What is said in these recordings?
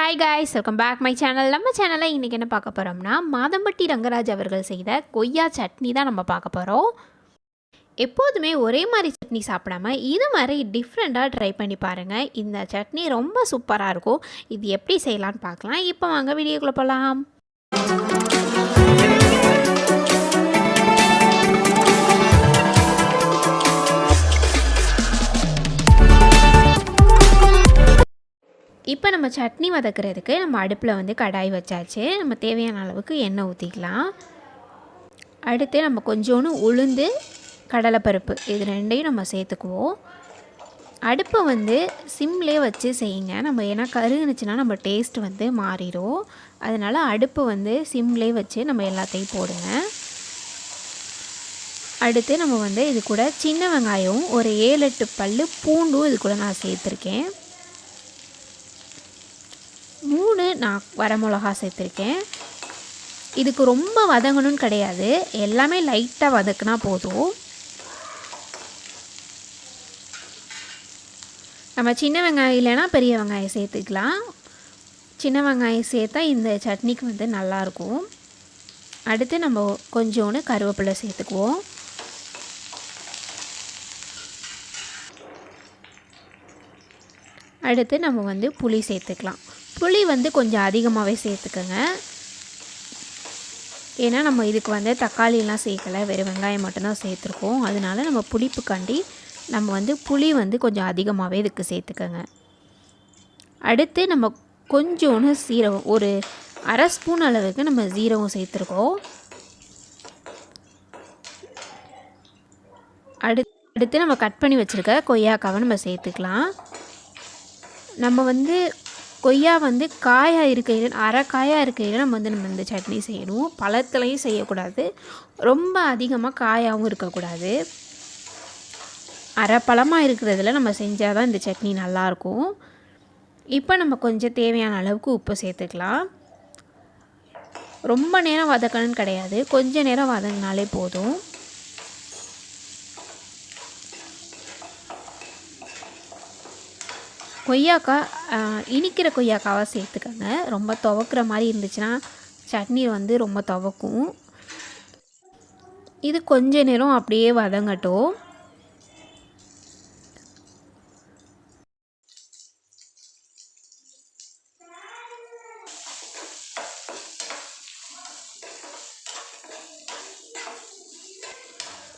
Hi guys, welcome back my channel. நம்ம சேனலில் இன்றைக்கி என்ன பார்க்க போகிறோம்னா, மாதம்பட்டி ரங்கராஜ் அவர்கள் செய்த கொய்யா சட்னி தான் நம்ம பார்க்க போகிறோம். எப்போதுமே ஒரே மாதிரி சட்னி சாப்பிடாம இது மாதிரி டிஃப்ரெண்ட்டாக ட்ரை பண்ணி பாருங்கள். இந்த சட்னி ரொம்ப சூப்பராக இருக்கும். இது எப்படி செய்யலான்னு பார்க்கலாம். இப்போ வாங்க வீடியோக்குள்ளே போகலாம். இப்போ நம்ம சட்னி வதக்கிறதுக்கு நம்ம அடுப்பில் வந்து கடாய் வச்சாச்சு. நம்ம தேவையான அளவுக்கு எண்ணெய் ஊற்றிக்கலாம். அடுத்து நம்ம கொஞ்சோண்டு உளுந்து, கடலைப்பருப்பு இது ரெண்டையும் நம்ம சேர்த்துக்குவோம். அடுப்பை வந்து சிம்லே வச்சு செய்யுங்க. நம்ம ஏன்னா கருகுனுச்சுன்னா நம்ம டேஸ்ட் வந்து மாறிடும். அதனால் அடுப்பு வந்து சிம்லே வச்சு நம்ம எல்லாத்தையும் போடுங்க. அடுத்து நம்ம வந்து இது கூட சின்ன வெங்காயம் ஒரு 7-8 பல் பூண்டும் இது கூட நான் சேர்த்துருக்கேன். 3 நான் வரமிளகா சேர்த்துருக்கேன். இதுக்கு ரொம்ப வதங்கணும்னு கிடையாது, எல்லாமே லைட்டாக வதக்குனா போதும். நம்ம சின்ன வெங்காயம் இல்லைன்னா பெரிய வெங்காயம் சேர்த்துக்கலாம். சின்ன வெங்காயம் சேர்த்தா இந்த சட்னிக்கு வந்து நல்லாயிருக்கும். அடுத்து நம்ம கொஞ்சோண்டு கருவேப்பிலை சேர்த்துக்குவோம். அடுத்து நம்ம வந்து புளி சேர்த்துக்கலாம். புளி வந்து கொஞ்சம் அதிகமாகவே சேர்த்துக்கோங்க. ஏன்னா நம்ம இதுக்கு வந்து தக்காளிலாம் சேர்க்கலை, வெறும் வெங்காயம் மட்டும்தான் சேர்த்துருக்கோம். அதனால நம்ம புளிப்புக்காண்டி நம்ம வந்து புளி வந்து கொஞ்சம் அதிகமாகவே இதுக்கு சேர்த்துக்கோங்க. அடுத்து நம்ம கொஞ்சோண்டு சீரகம், ஒரு அரை ஸ்பூன் அளவுக்கு நம்ம சீரகம் சேர்த்துருக்கோம். அடுத்து நம்ம கட் பண்ணி வச்சுருக்க கொய்யாக்காவை நம்ம சேர்த்துக்கலாம். நம்ம வந்து கொய்யா வந்து காயாக இருக்கையில், அரை காயாக இருக்கையில் நம்ம இந்த சட்னி செய்யணும். பழத்துலையும் செய்யக்கூடாது, ரொம்ப அதிகமாக காயாகவும் இருக்கக்கூடாது. அரை பழமாக இருக்கிறதுல நம்ம செஞ்சால் தான் இந்த சட்னி நல்லாயிருக்கும். இப்போ நம்ம கொஞ்சம் தேவையான அளவுக்கு உப்பு சேர்த்துக்கலாம். ரொம்ப நேரம் வதக்கணும்னு கிடையாது, கொஞ்சம் நேரம் வதங்கினாலே போதும். கொய்யாக்காய் இனிக்கிற கொய்யாக்காவாக சேர்த்துக்கோங்க. ரொம்ப துவக்கிற மாதிரி இருந்துச்சுன்னா சட்னி வந்து ரொம்ப துவக்கும். இது கொஞ்ச நேரம் அப்படியே வதங்கட்டும்.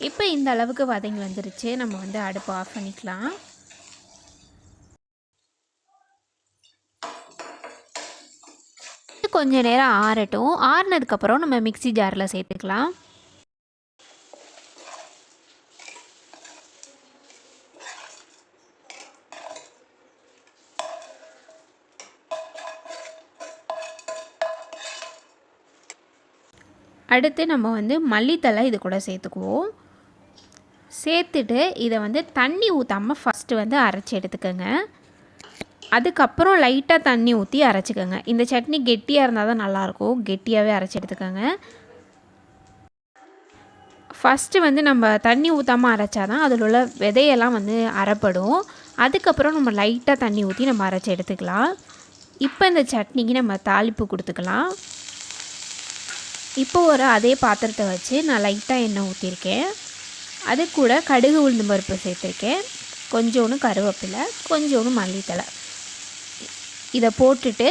இப்போ இந்த அளவுக்கு வதங்கி வந்துருச்சு. நம்ம வந்து அடுப்பு ஆஃப் பண்ணிக்கலாம். கொஞ்சம் நேரம் ஆறட்டும். ஆறுனதுக்கப்புறம் நம்ம மிக்ஸி ஜாரில் சேர்த்துக்கலாம். அடுத்து நம்ம வந்து மல்லித்தழை இது கூட சேர்த்துக்குவோம். சேர்த்துட்டு இதை வந்து தண்ணி ஊற்றாமல் ஃபஸ்ட்டு வந்து அரைச்சி எடுத்துக்கோங்க. அதுக்கப்புறம் லைட்டாக தண்ணி ஊற்றி அரைச்சிக்கோங்க. இந்த சட்னி கெட்டியாக இருந்தால் தான் நல்லாயிருக்கும். கெட்டியாகவே அரைச்சி எடுத்துக்கோங்க. ஃபஸ்ட்டு வந்து நம்ம தண்ணி ஊற்றாமல் அரைச்சா தான் அதில் உள்ள விதையெல்லாம் வந்து அரைப்படும். அதுக்கப்புறம் நம்ம லைட்டாக தண்ணி ஊற்றி நம்ம அரைச்சி எடுத்துக்கலாம். இப்போ இந்த சட்னிக்கு நம்ம தாளிப்பு கொடுத்துக்கலாம். இப்போ அதே பாத்திரத்தை வச்சு நான் லைட்டாக எண்ணெய் ஊற்றிருக்கேன். அது கூட கடுகு உளுந்து பருப்பு சேர்த்துருக்கேன். கொஞ்சோண்டு கருவேப்பிலை, கொஞ்சோண்டு மல்லித்தழை இதை போட்டுட்டு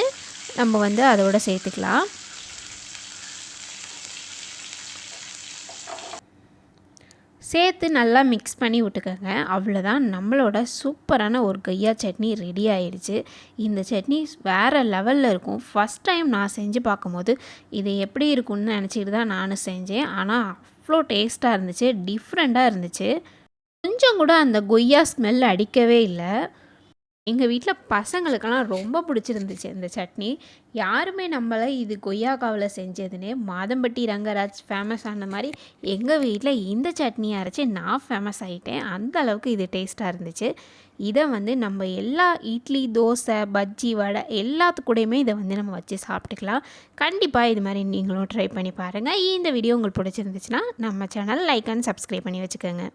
நம்ம வந்து அதோட சேர்த்துக்கலாம். சேர்த்து நல்லா மிக்ஸ் பண்ணி விட்டுக்கோங்க. அவ்வளோதான், நம்மளோட சூப்பரான ஒரு கொய்யா சட்னி ரெடி ஆயிடுச்சு. இந்த சட்னி வேறு லெவலில் இருக்கும். ஃபஸ்ட் டைம் நான் செஞ்சு பார்க்கும்போது இது எப்படி இருக்குன்னு நினச்சிக்கிட்டு தான் நானும் செஞ்சேன். ஆனால் அவ்வளோ டேஸ்ட்டாக இருந்துச்சு, டிஃப்ரெண்ட்டாக இருந்துச்சு. கொஞ்சம் கூட அந்த கொய்யா ஸ்மெல் அடிக்கவே இல்லை. எங்கள் வீட்டில் பசங்களுக்கெல்லாம் ரொம்ப பிடிச்சிருந்துச்சு இந்த சட்னி. யாருமே நம்மளை இது கொய்யாக்காவில் செஞ்சதுன்னே மாதம்பட்டி ரங்கராஜ் ஃபேமஸ் ஆன மாதிரி எங்கள் வீட்டில் இந்த சட்னியை அரைச்சி நான் ஃபேமஸ் ஆகிட்டேன். அந்த அளவுக்கு இது டேஸ்ட்டாக இருந்துச்சு. இதை வந்து நம்ம எல்லா இட்லி, தோசை, பஜ்ஜி, வடை எல்லாத்துக்கூடையுமே இதை வந்து நம்ம வச்சு சாப்பிட்டுக்கலாம். கண்டிப்பாக இது மாதிரி நீங்களும் ட்ரை பண்ணி பாருங்கள். இந்த வீடியோ உங்களுக்கு பிடிச்சிருந்துச்சுன்னா நம்ம சேனல் லைக் அண்ட் சப்ஸ்கிரைப் பண்ணி வச்சுக்கோங்க.